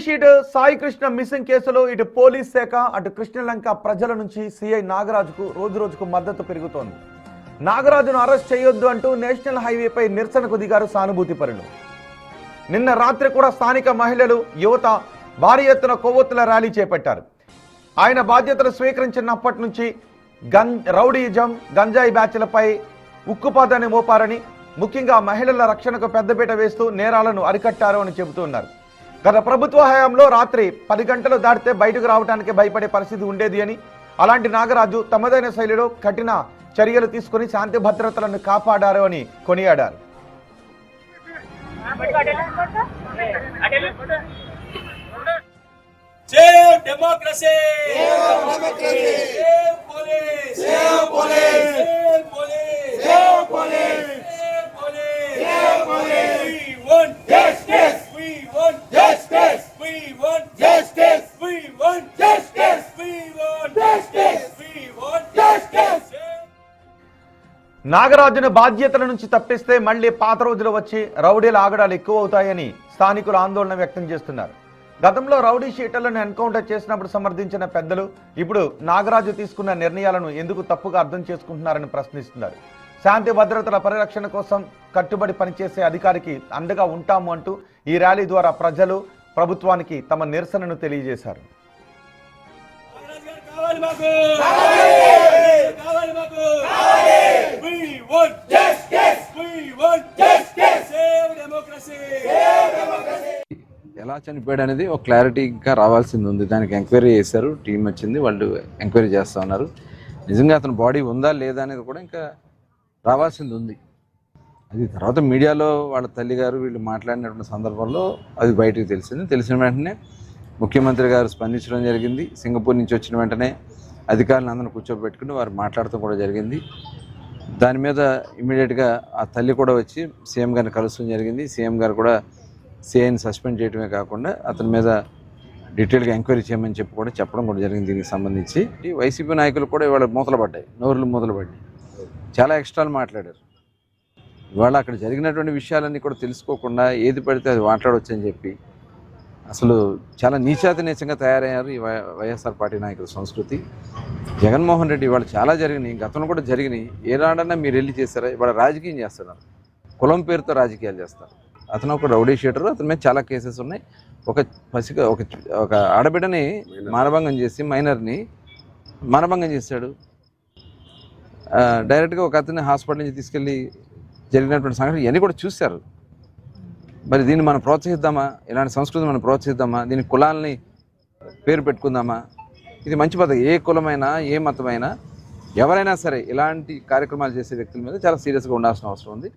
Sheet Sai Krishna missing కేసులో ఇటు police శాఖ అటు కృష్ణలంక ప్రజల నుంచి సిఐ నాగరాజుకు రోజుకు మద్దతు పెరుగుతోంది. నాగరాజును అరెస్ట్ చేయొద్దు అంటూ నేషనల్ హైవేపై నిరసనకు దిగారు సానుభూతి పరులు. నిన్న రాత్రి కూడా స్థానిక మహిళలు యువత భారీ ఎత్తున కొవ్వొత్తుల ర్యాలీ చేపట్టారు. ఆయన బాధ్యతలు స్వీకరించినప్పటి నుంచి రౌడీయిజం గంజాయి బ్యాచ్లపై ఉక్కుపాదాన్ని మోపారని, ముఖ్యంగా మహిళల రక్షణకు పెద్దపీట వేస్తూ నేరాలను అరికట్టారు అని చెబుతున్నారు. గత ప్రభుత్వ హయాంలో రాత్రి 10 గంటలు దాటితే బయటకు రావడానికి భయపడే పరిస్థితి ఉండేది అని, అలాంటి నాగరాజు తమదైన శైలిలో కఠిన చర్యలు తీసుకుని శాంతి భద్రతలను కాపాడారు అని కొనియాడారు. నాగరాజును బాధ్యతల నుంచి తప్పిస్తే మళ్లీ పాత రోజులు వచ్చి రౌడీల ఆగడాలు ఎక్కువ అవుతాయని స్థానికులు ఆందోళన వ్యక్తం చేస్తున్నారు. గతంలో రౌడీ షీటర్లను ఎన్కౌంటర్ చేసినప్పుడు సమర్థించిన పెద్దలు ఇప్పుడు నాగరాజు తీసుకున్న నిర్ణయాలను ఎందుకు తప్పుగా అర్థం చేసుకుంటున్నారని ప్రశ్నిస్తున్నారు. శాంతి భద్రతల పరిరక్షణ కోసం కట్టుబడి పనిచేసే అధికారికి అండగా ఉంటాము అంటూ ఈ ర్యాలీ ద్వారా ప్రజలు ప్రభుత్వానికి తమ నిరసనను తెలియజేశారు. ఎలా చనిపోయాడు అనేది ఒక క్లారిటీ ఇంకా రావాల్సింది ఉంది. దానికి ఎంక్వైరీ చేశారు, టీం వచ్చింది, వాళ్ళు ఎంక్వైరీ చేస్తూ ఉన్నారు. నిజంగా అతని బాడీ ఉందా లేదా అనేది కూడా ఇంకా రావాల్సింది ఉంది. అది తర్వాత మీడియాలో వాళ్ళ తల్లిగారు వీళ్ళు మాట్లాడినటువంటి సందర్భంలో అది బయటకు తెలిసింది. తెలిసిన వెంటనే ముఖ్యమంత్రి గారు స్పందించడం జరిగింది. సింగపూర్ నుంచి వచ్చిన వెంటనే అధికారులను అందరిని కూర్చోబెట్టుకుని వారు మాట్లాడటం కూడా జరిగింది. దాని మీద ఇమీడియట్గా ఆ తల్లి కూడా వచ్చి సీఎం గారిని కలుస్తడం జరిగింది. సీఎం గారు కూడా సిఐని సస్పెండ్ చేయడమే కాకుండా అతని మీద డీటెయిల్గా ఎంక్వైరీ చేయమని చెప్పి కూడా చెప్పడం కూడా జరిగింది. దీనికి సంబంధించి వైసీపీ నాయకులు కూడా ఇవాళ మూతలపడ్డాయి, నోరులు మూతలపడ్డాయి, చాలా ఎక్స్ట్రాలు మాట్లాడారు. ఇవాళ అక్కడ జరిగినటువంటి విషయాలన్నీ కూడా తెలుసుకోకుండా ఏది పడితే అది మాట్లాడవచ్చు అని చెప్పి అసలు చాలా నీచాతి నీచంగా తయారయ్యారు ఈ వైఎస్ఆర్ పార్టీ నాయకుల సంస్కృతి. జగన్మోహన్ రెడ్డి ఇవాళ చాలా జరిగినాయి, గతంలో కూడా జరిగినాయి. ఏనాడన్నా మీరు వెళ్ళి చేస్తారా? ఇవాళ రాజకీయం చేస్తున్నారు, కులం పేరుతో రాజకీయాలు చేస్తారు. అతను ఒక రౌడీ షీటర్, అతని మీద చాలా కేసెస్ ఉన్నాయి. ఒక ఆడబిడ్డని మానభంగం చేసి మైనర్ని మానభంగం చేశాడు. డైరెక్ట్గా ఒక అతన్ని హాస్పిటల్ నుంచి తీసుకెళ్ళి జరిగినటువంటి సంఘటన ఇవన్నీ కూడా చూశారు. మరి దీన్ని మనం ప్రోత్సహిద్దామా? ఇలాంటి సంస్కృతిని మనం ప్రోత్సహిద్దామా? దీని కులాలని పేరు పెట్టుకుందామా? ఇది మంచి పద్ధతి. ఏ కులమైనా ఏ మతమైనా ఎవరైనా సరే ఇలాంటి కార్యక్రమాలు చేసే వ్యక్తుల మీద చాలా సీరియస్గా ఉండాల్సిన అవసరం ఉంది.